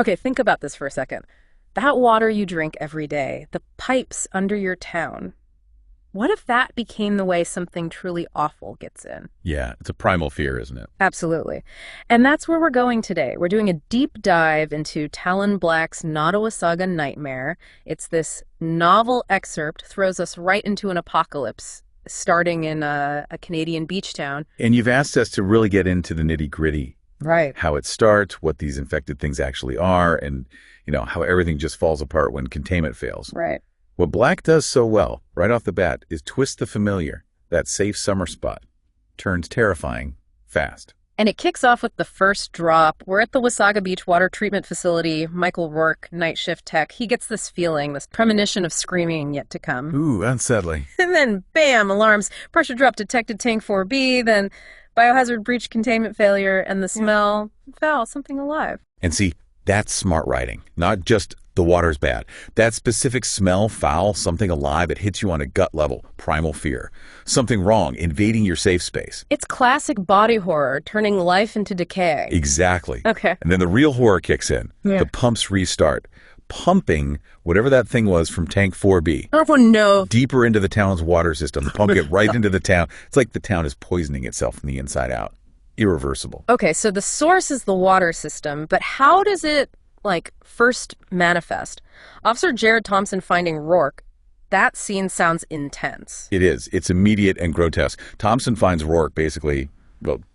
Okay, think about this for a second. That water you drink every day, the pipes under your town. What if that became the way something truly awful gets in? Yeah, it's a primal fear, isn't it? Absolutely. And that's where we're going today. We're doing a deep dive into Talon Black's Nottawasaga Nightmare. It's this novel excerpt, throws us right into an apocalypse, starting in a Canadian beach town. And you've asked us to really get into the nitty-gritty, Right. how it starts, what these infected things actually are, and, how everything just falls apart when containment fails. Right. What Black does so well, right off the bat, is twist the familiar, that safe summer spot, turns terrifying fast. And it kicks off with the first drop. We're at the Wasaga Beach Water Treatment Facility. Michael Rourke, night shift tech, he gets this feeling, this premonition of screaming yet to come. Ooh, unsettling. And then, bam, alarms, pressure drop detected, tank 4B, then biohazard breach containment failure, and the smell, foul, something alive. And see, that's smart writing, not just the water's bad. That specific smell, foul, something alive, it hits you on a gut level, primal fear. Something wrong, invading your safe space. It's classic body horror, turning life into decay. Exactly. Okay. And then the real horror kicks in. Yeah. The pumps restart, pumping whatever that thing was from tank 4B. Oh, no. Deeper into the town's water system, pump it right into the town. It's like the town is poisoning itself from the inside out. Irreversible. Okay, so the source is the water system, but how does it, first manifest? Officer Jared Thompson finding Rourke, that scene sounds intense. It is. It's immediate and grotesque. Thompson finds Rourke basically,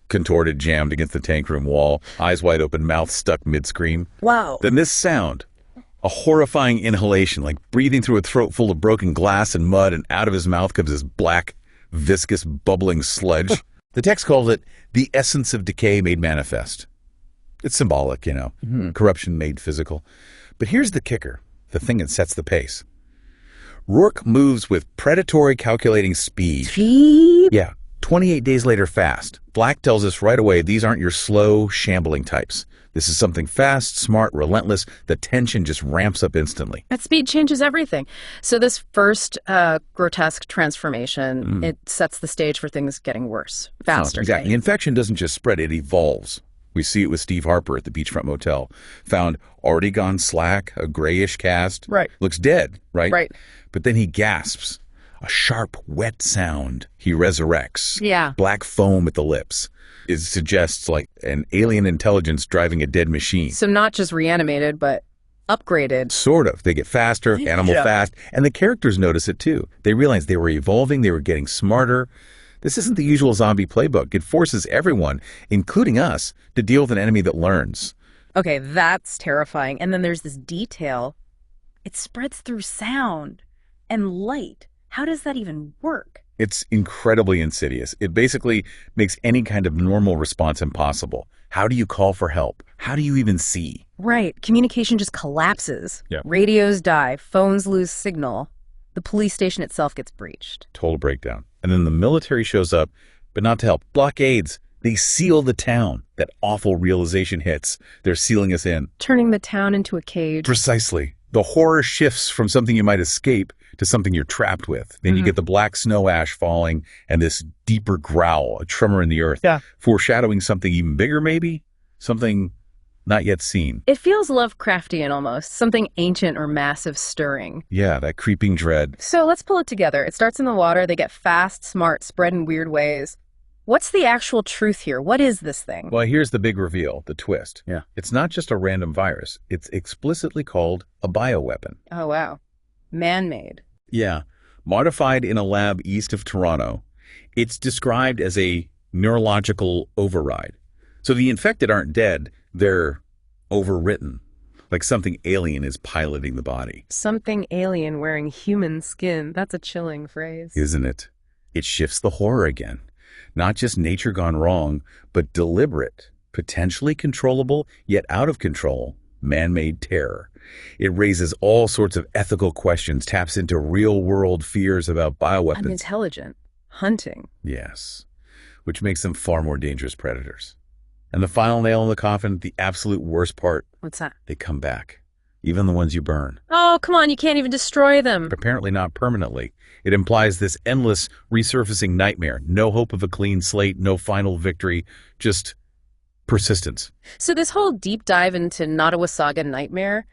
contorted, jammed against the tank room wall, eyes wide open, mouth stuck mid-scream. Wow. Then this sound, a horrifying inhalation, like breathing through a throat full of broken glass and mud, and out of his mouth comes this black, viscous, bubbling sludge. The text calls it the essence of decay made manifest. It's symbolic, corruption made physical. But here's the kicker, the thing that sets the pace. Rourke moves with predatory calculating speed. Yeah, 28 days later fast. Black tells us right away these aren't your slow, shambling types. This is something fast, smart, relentless. The tension just ramps up instantly. That speed changes everything. So this first grotesque transformation, it sets the stage for things getting worse, faster. Exactly. The infection doesn't just spread, it evolves. We see it with Steve Harper at the Beachfront Motel. Found already gone slack, a grayish cast. Right. Looks dead, right? Right. But then he gasps. A sharp, wet sound. He resurrects. Yeah. Black foam at the lips. It suggests like an alien intelligence driving a dead machine. So not just reanimated, but upgraded. Sort of. They get faster, animal fast, and the characters notice it too. They realize they were evolving, they were getting smarter. This isn't the usual zombie playbook. It forces everyone, including us, to deal with an enemy that learns. Okay, that's terrifying. And then there's this detail. It spreads through sound and light. How does that even work? It's incredibly insidious. It basically makes any kind of normal response impossible. How do you call for help? How do you even see? Right. Communication just collapses. Yeah. Radios die. Phones lose signal. The police station itself gets breached. Total breakdown. And then the military shows up, but not to help. Blockades. They seal the town. That awful realization hits. They're sealing us in. Turning the town into a cage. Precisely. The horror shifts from something you might escape to something you're trapped with. Then you get the black snow ash falling and this deeper growl, a tremor in the earth, foreshadowing something even bigger maybe, something not yet seen. It feels Lovecraftian almost, something ancient or massive stirring. Yeah, that creeping dread. So let's pull it together. It starts in the water. They get fast, smart, spread in weird ways. What's the actual truth here? What is this thing? Well, here's the big reveal, the twist. Yeah. It's not just a random virus. It's explicitly called a bioweapon. Oh, wow. Man-made. Yeah. Modified in a lab east of Toronto. It's described as a neurological override. So the infected aren't dead, they're overwritten. Like something alien is piloting the body. Something alien wearing human skin. That's a chilling phrase. Isn't it? It shifts the horror again. Not just nature gone wrong, but deliberate, potentially controllable, yet out of control, man-made terror. It raises all sorts of ethical questions, taps into real-world fears about bioweapons. I'm intelligent. Hunting. Yes, which makes them far more dangerous predators. And the final nail in the coffin, the absolute worst part, What's that? they come back. Even the ones you burn. Oh, come on. You can't even destroy them. Apparently not permanently. It implies this endless resurfacing nightmare. No hope of a clean slate, no final victory, just Persistence. So this whole deep dive into Nottawasaga Nightmare,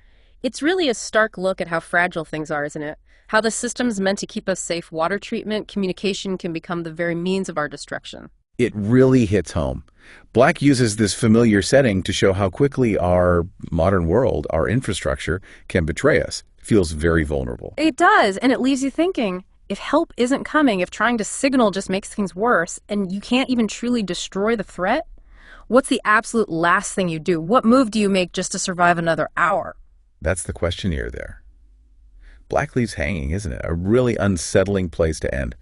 it's really a stark look at how fragile things are, isn't it? How the systems meant to keep us safe, water treatment, communication, can become the very means of our destruction. It really hits home. Black uses this familiar setting to show how quickly our modern world, our infrastructure, can betray us. It feels very vulnerable. It does, and it leaves you thinking, if help isn't coming, if trying to signal just makes things worse, and you can't even truly destroy the threat, what's the absolute last thing you do? What move do you make just to survive another hour? That's the question here there. Black leaves hanging, isn't it? A really unsettling place to end.